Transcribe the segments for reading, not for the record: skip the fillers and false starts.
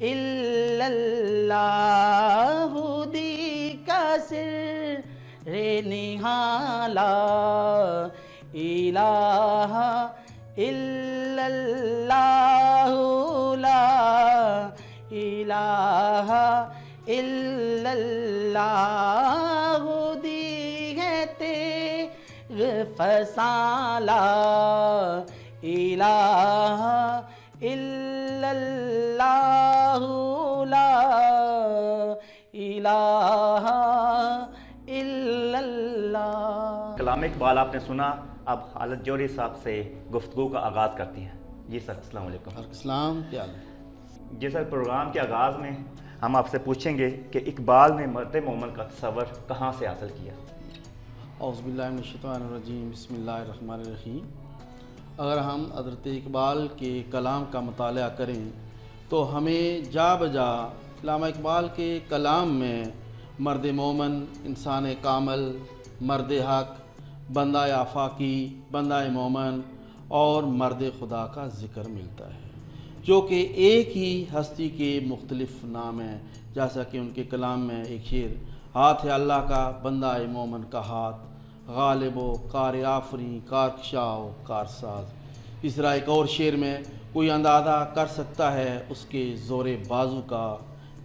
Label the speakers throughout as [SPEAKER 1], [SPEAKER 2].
[SPEAKER 1] الا اللہ دی کا سر نہالا الہ الا اللہ لا الہ الا اللہ دی ہے تیغ فسانہ الہ الا اللہ لا الہ الا اللہ۔
[SPEAKER 2] کلام اقبال آپ نے سنا، اب خالد جوہری صاحب سے گفتگو کا آغاز کرتی ہیں۔ جی سر، السلام علیکم۔
[SPEAKER 1] السلام، کیا حال ہے؟
[SPEAKER 2] جی سر، پروگرام کے آغاز میں ہم آپ سے پوچھیں گے کہ اقبال نے مرد مومن کا تصور کہاں سے حاصل کیا؟
[SPEAKER 1] اعوذ باللہ من الشیطان الرجیم، بسم اللہ الرحمن الرحیم۔ اگر ہم حضرت اقبال کے کلام کا مطالعہ کریں تو ہمیں جا بجا علامہ اقبال کے کلام میں مرد مومن، انسان کامل، مرد حق، بندہ آفاقی، بندہ مومن اور مرد خدا کا ذکر ملتا ہے، جو کہ ایک ہی ہستی کے مختلف نام ہیں۔ جیسا کہ ان کے کلام میں ایک شعر، ہاتھ ہے اللہ کا بندہ مومن کا ہاتھ، غالب و کار آفری کارکشا و کارساز۔ اس طرح ایک اور شعر میں، کوئی اندازہ کر سکتا ہے اس کے زور بازو کا،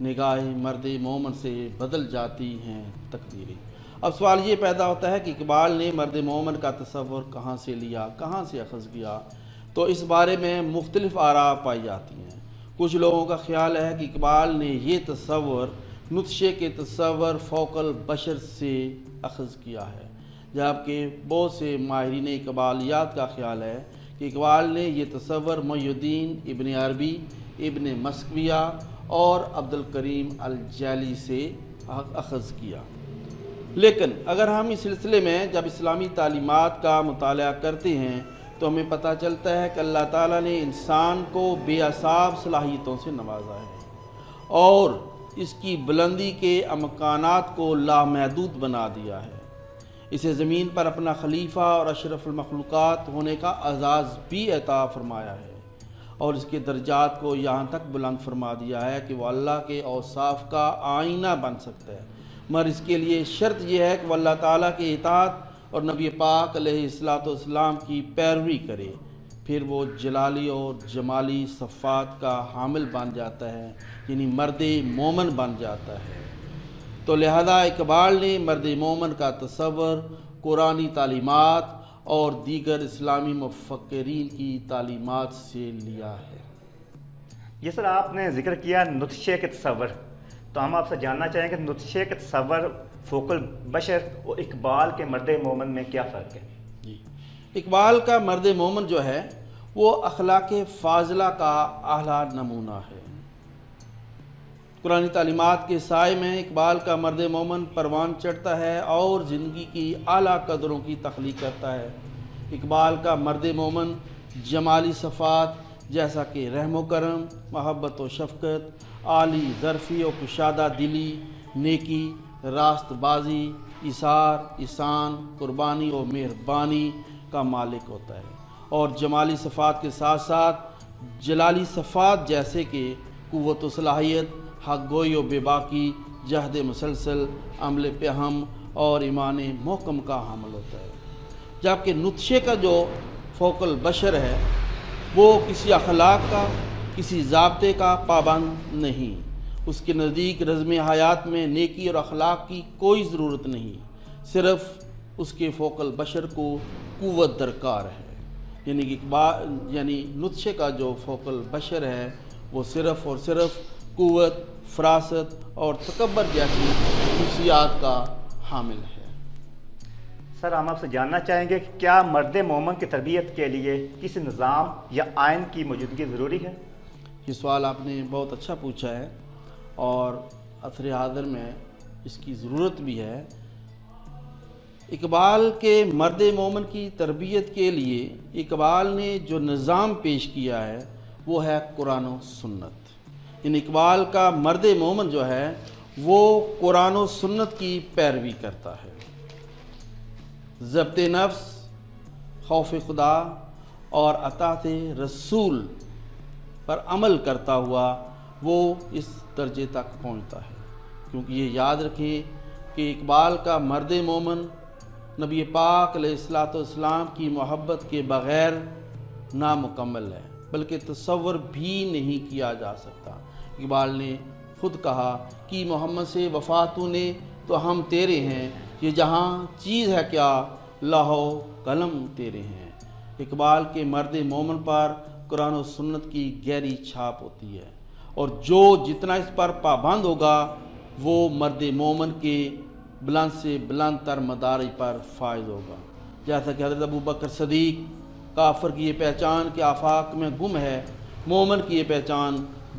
[SPEAKER 1] نگاہ مرد مومن سے بدل جاتی ہیں تقدیریں۔ اب سوال یہ پیدا ہوتا ہے کہ اقبال نے مرد مومن کا تصور کہاں سے لیا، کہاں سے اخذ کیا؟ تو اس بارے میں مختلف آراء پائی جاتی ہیں۔ کچھ لوگوں کا خیال ہے کہ اقبال نے یہ تصور نطشے کے تصور فوق البشر سے اخذ کیا ہے، جبکہ بہت سے ماہرین اقبالیات کا خیال ہے کہ اقبال نے یہ تصور محی الدین ابن عربی، ابن مسکویہ اور عبد الکریم الجیلی سے اخذ کیا۔ لیکن اگر ہم اس سلسلے میں جب اسلامی تعلیمات کا مطالعہ کرتے ہیں تو ہمیں پتہ چلتا ہے کہ اللہ تعالیٰ نے انسان کو بے حساب صلاحیتوں سے نوازا ہے اور اس کی بلندی کے امکانات کو لامحدود بنا دیا ہے۔ اسے زمین پر اپنا خلیفہ اور اشرف المخلوقات ہونے کا اعزاز بھی عطا فرمایا ہے اور اس کے درجات کو یہاں تک بلند فرما دیا ہے کہ وہ اللہ کے اوصاف کا آئینہ بن سکتا ہے، مگر اس کے لیے شرط یہ ہے کہ وہ اللہ تعالیٰ کے اطاعت اور نبی پاک علیہ السلام کی پیروی کرے، پھر وہ جلالی اور جمالی صفات کا حامل بن جاتا ہے، یعنی مرد مومن بن جاتا ہے۔ تو لہذا اقبال نے مرد مومن کا تصور قرآنی تعلیمات اور دیگر اسلامی مفکرین کی تعلیمات سے لیا ہے۔
[SPEAKER 2] یہ سر، آپ نے ذکر کیا نطشے کے تصور، تو ہم آپ سے جاننا چاہیں کہ نطشے کے تصور فوق البشر اور اقبال کے مرد مومن میں کیا فرق ہے؟
[SPEAKER 1] جی، اقبال کا مرد مومن جو ہے وہ اخلاق فاضلہ کا اعلیٰ نمونہ ہے۔ قرآنی تعلیمات کے سائے میں اقبال کا مرد مومن پروان چڑھتا ہے اور زندگی کی اعلیٰ قدروں کی تخلیق کرتا ہے۔ اقبال کا مرد مومن جمالی صفات جیسا کہ رحم و کرم، محبت و شفقت، عالی ظرفی و کشادہ دلی، نیکی، راست بازی، ایثار، احسان، قربانی و مہربانی کا مالک ہوتا ہے، اور جمالی صفات کے ساتھ ساتھ جلالی صفات جیسے کہ قوت و صلاحیت، حق گوئی و بے باکی، جہد مسلسل، عمل پہ ہم اور ایمان محکم کا حامل ہوتا ہے۔ جبکہ نطشے کا جو فوق البشر ہے وہ کسی اخلاق کا، کسی ضابطے کا پابند نہیں۔ اس کے نزدیک رزم حیات میں نیکی اور اخلاق کی کوئی ضرورت نہیں، صرف اس کے فوق البشر کو قوت درکار ہے۔ یعنی نطشے کا جو فوق البشر ہے وہ صرف اور صرف قوت، فراست اور تکبر جیسی خصوصیات کا حامل ہے۔
[SPEAKER 2] سر، ہم آپ سے جاننا چاہیں گے کہ کیا مرد مومن کی تربیت کے لیے کسی نظام یا آئین کی موجودگی ضروری ہے؟
[SPEAKER 1] یہ سوال آپ نے بہت اچھا پوچھا ہے اور عصر حاضر میں اس کی ضرورت بھی ہے۔ اقبال کے مرد مومن کی تربیت کے لیے اقبال نے جو نظام پیش کیا ہے وہ ہے قرآن و سنت۔ اقبال کا مرد مومن جو ہے وہ قرآن و سنت کی پیروی کرتا ہے۔ ضبط نفس، خوف خدا اور اطاعت رسول پر عمل کرتا ہوا وہ اس درجے تک پہنچتا ہے۔ کیونکہ یہ یاد رکھیں کہ اقبال کا مرد مومن نبی پاک علیہ السلام کی محبت کے بغیر نامکمل ہے، بلکہ تصور بھی نہیں کیا جا سکتا۔ اقبال نے خود کہا کہ محمد سے وفا تو نے تو ہم تیرے ہیں، یہ جہاں چیز ہے کیا لوح و قلم تیرے ہیں۔ اقبال کے مرد مومن پر قرآن و سنت کی گہری چھاپ ہوتی ہے، اور جو جتنا اس پر پابند ہوگا وہ مرد مومن کے بلند سے بلند تر مدارج پر فائز ہوگا۔ جیسا کہ حضرت ابوبکر صدیق، کافر کی یہ پہچان کہ آفاق میں گم ہے، مومن کی یہ پہچان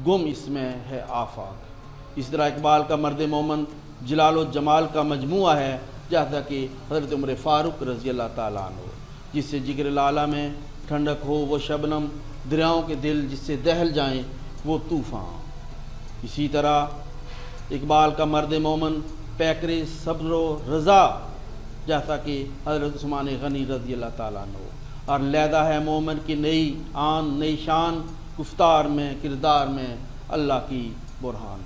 [SPEAKER 1] گم اس میں ہے آفاق۔ اس طرح اقبال کا مرد مومن جلال و جمال کا مجموعہ ہے، جیسا کہ حضرت عمر فاروق رضی اللہ تعالیٰ عنہ، جس سے جگر لالا میں ٹھنڈک ہو وہ شبنم، دریاؤں کے دل جس سے دہل جائیں وہ طوفان۔ اسی طرح اقبال کا مرد مومن پیکر صبر و رضا، جیسا کہ حضرت عثمان غنی رضی اللہ تعالیٰ عنہ، اور لیدہ ہے مومن کی نئی آن نئی شان، گفتار میں کردار میں اللہ کی برہان۔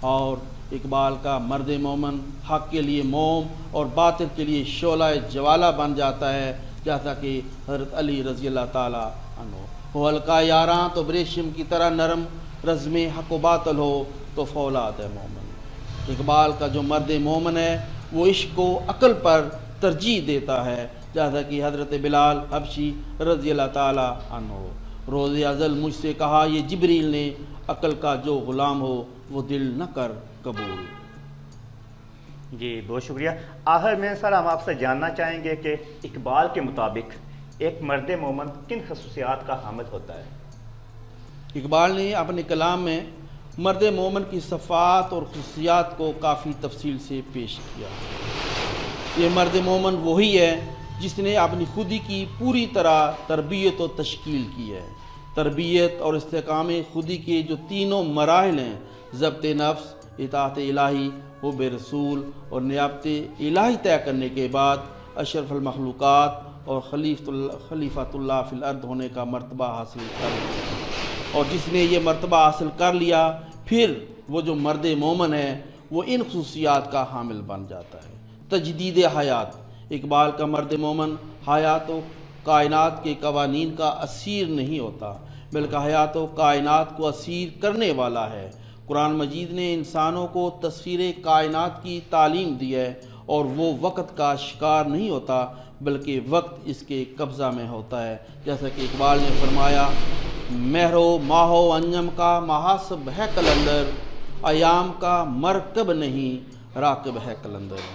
[SPEAKER 1] اور اقبال کا مرد مومن حق کے لیے موم اور باطل کے لیے شعلہ جوالہ بن جاتا ہے، جیسا کہ حضرت علی رضی اللہ تعالیٰ عنہ، ہو ہلکا یاراں تو بریشم کی طرح نرم، رزم حق و باطل ہو تو فولاد ہے مومن۔ اقبال کا جو مرد مومن ہے وہ عشق کو عقل پر ترجیح دیتا ہے، جیسا کہ حضرت بلال حبشی رضی اللہ تعالیٰ عنہ، روز ازل مجھ سے کہا یہ جبریل نے، عقل کا جو غلام ہو وہ دل نہ کر قبول۔
[SPEAKER 2] جی بہت شکریہ۔ آخر میں سر ہم آپ سے جاننا چاہیں گے کہ اقبال کے مطابق ایک مرد مومن کن خصوصیات کا حامل ہوتا ہے؟
[SPEAKER 1] اقبال نے اپنے کلام میں مرد مومن کی صفات اور خصوصیات کو کافی تفصیل سے پیش کیا۔ یہ مرد مومن وہی ہے جس نے اپنی خودی کی پوری طرح تربیت و تشکیل کی ہے۔ تربیت اور استحکام خودی کے جو تینوں مراحل ہیں، ضبط نفس، اطاعت الہی، حب رسول اور نیابت الہی طے کرنے کے بعد اشرف المخلوقات اور خلیفۃ اللہ فی الارض ہونے کا مرتبہ حاصل کر لیا۔ اور جس نے یہ مرتبہ حاصل کر لیا، پھر وہ جو مرد مومن ہے وہ ان خصوصیات کا حامل بن جاتا ہے۔ تجدید حیات، اقبال کا مرد مومن حیات و کائنات کے قوانین کا اسیر نہیں ہوتا، بلکہ حیات و کائنات کو اسیر کرنے والا ہے۔ قرآن مجید نے انسانوں کو تصویر کائنات کی تعلیم دی ہے، اور وہ وقت کا شکار نہیں ہوتا بلکہ وقت اس کے قبضہ میں ہوتا ہے، جیسا کہ اقبال نے فرمایا مہرو ماہو انجم کا محاسب ہے کلندر، ایام کا مرکب نہیں راکب ہے کلندر۔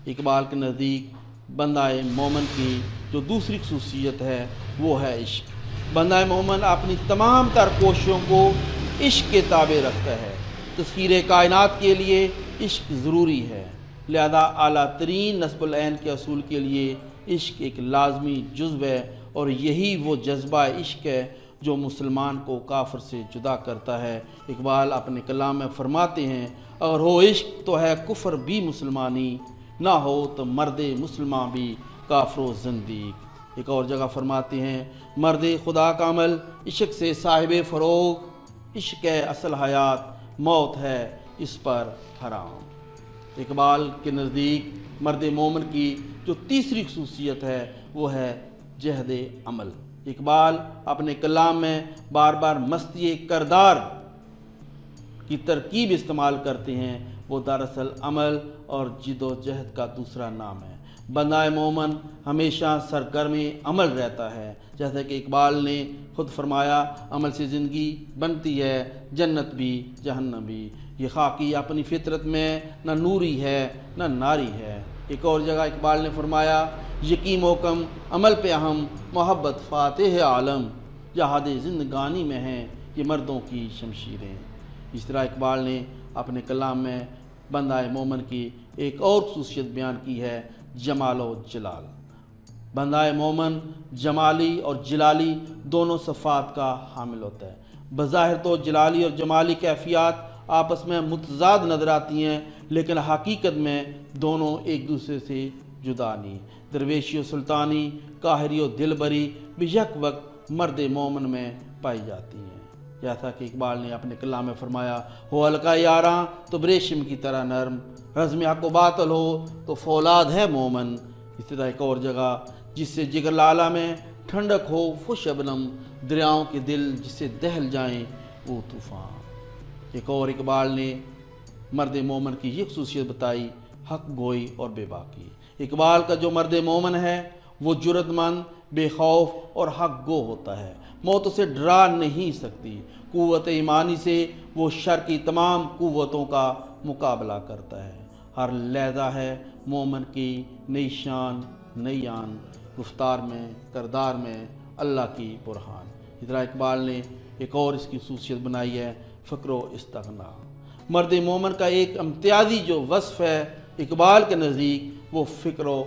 [SPEAKER 1] اقبال کے نزدیک بندہ مومن کی جو دوسری خصوصیت ہے وہ ہے عشق۔ بندہ مومن اپنی تمام تر کوششوں کو عشق کے تابع رکھتا ہے۔ تسخیر کائنات کے لیے عشق ضروری ہے، لہذا اعلیٰ ترین نصب العین کے اصول کے لیے عشق ایک لازمی جزو ہے، اور یہی وہ جذبہ عشق ہے جو مسلمان کو کافر سے جدا کرتا ہے۔ اقبال اپنے کلام میں فرماتے ہیں اگر ہو عشق تو ہے کفر بھی مسلمانی، نہ ہو تو مرد مسلمان بھی کافر و زندیق۔ ایک اور جگہ فرماتے ہیں مرد خدا کا عمل عشق سے صاحب فروغ، عشق ہے اصل حیات موت ہے اس پر حرام۔ اقبال کے نزدیک مرد مومن کی جو تیسری خصوصیت ہے وہ ہے جہد عمل۔ اقبال اپنے کلام میں بار بار مستی کردار کی ترکیب استعمال کرتے ہیں، وہ دراصل عمل اور جد و جہد کا دوسرا نام ہے۔ بندہ مومن ہمیشہ سرگرم عمل رہتا ہے، جیسا کہ اقبال نے خود فرمایا عمل سے زندگی بنتی ہے جنت بھی جہنم بھی، یہ خاکی اپنی فطرت میں نہ نوری ہے نہ ناری ہے۔ ایک اور جگہ اقبال نے فرمایا یقین محکم عمل پہ اہم محبت فاتح عالم، جہاد زندگانی میں ہیں یہ مردوں کی شمشیریں۔ اس طرح اقبال نے اپنے کلام میں بندہ مومن کی ایک اور خصوصیت بیان کی ہے جمال و جلال۔ بندہ مومن جمالی اور جلالی دونوں صفات کا حامل ہوتا ہے۔ بظاہر تو جلالی اور جمالی کیفیات آپس میں متضاد نظر آتی ہیں، لیکن حقیقت میں دونوں ایک دوسرے سے جدا نہیں۔ درویشی و سلطانی، قاہری و دل بری بھی یک وقت مرد مومن میں پائی جاتی ہیں۔ جیسا کہ اقبال نے اپنے کلام میں فرمایا، ہو ہلکا یاراں تو ریشم کی طرح نرم، رزم حق و باطل ہو تو فولاد ہے مومن۔ اسی طرح ایک اور جگہ، جس سے جگر لالہ میں ٹھنڈک ہو وہ شبنم، دریاؤں کے دل جسے دہل جائیں وہ طوفان۔ ایک اور اقبال نے مرد مومن کی یہ خصوصیت بتائی، حق گوئی اور بے باکی۔ اقبال کا جو مرد مومن ہے وہ جرأت مند، بے خوف اور حق گو ہوتا ہے، موت اسے ڈرا نہیں سکتی۔ قوت ایمانی سے وہ شر کی تمام قوتوں کا مقابلہ کرتا ہے۔ ہر لہجہ ہے مومن کی نئی شان نئی آن، گفتار میں کردار میں اللہ کی برہان۔ اس طرح اقبال نے ایک اور اس کی خصوصیت بنائی ہے، فقر و استغنا۔ مرد مومن کا ایک امتیازی جو وصف ہے اقبال کے نزدیک وہ فقر و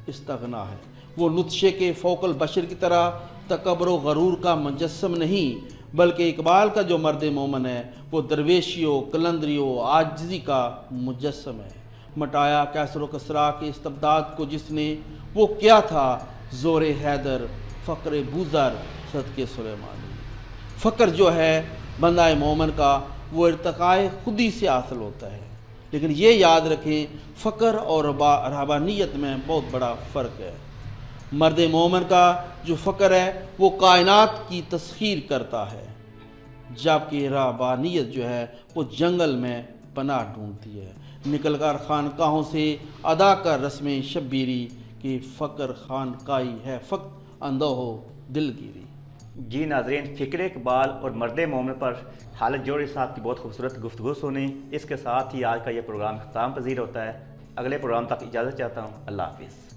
[SPEAKER 1] استغنا ہے۔ وہ نطشے کے فوق البشر کی طرح تکبر و غرور کا مجسم نہیں، بلکہ اقبال کا جو مرد مومن ہے وہ درویشی و کلندری و عاجزی کا مجسم ہے۔ مٹایا کیسر و کسریٰ کے استبداد کو جس نے، وہ کیا تھا زور حیدر فقر بوذر صدقے سلیمانی۔ فقر جو ہے بندہ مومن کا وہ ارتقاء خودی سے حاصل ہوتا ہے، لیکن یہ یاد رکھیں فقر اور رہبانیت میں بہت بڑا فرق ہے۔ مرد مومن کا جو فقر ہے وہ کائنات کی تسخیر کرتا ہے، جبکہ رہبانیت جو ہے وہ جنگل میں پناہ ڈھونڈتی ہے۔ نکل کر خانقاہوں سے ادا کر رسم شبیری، کہ فقر خانقاہی ہے فقط اندھا ہو دلگیری۔
[SPEAKER 2] جی ناظرین، فکر اقبال اور مرد مومن پر خالد جوہری صاحب کی بہت خوبصورت گفتگو سنی۔ اس کے ساتھ ہی آج کا یہ پروگرام اختتام پذیر ہوتا ہے۔ اگلے پروگرام تک اجازت چاہتا ہوں۔ اللہ حافظ۔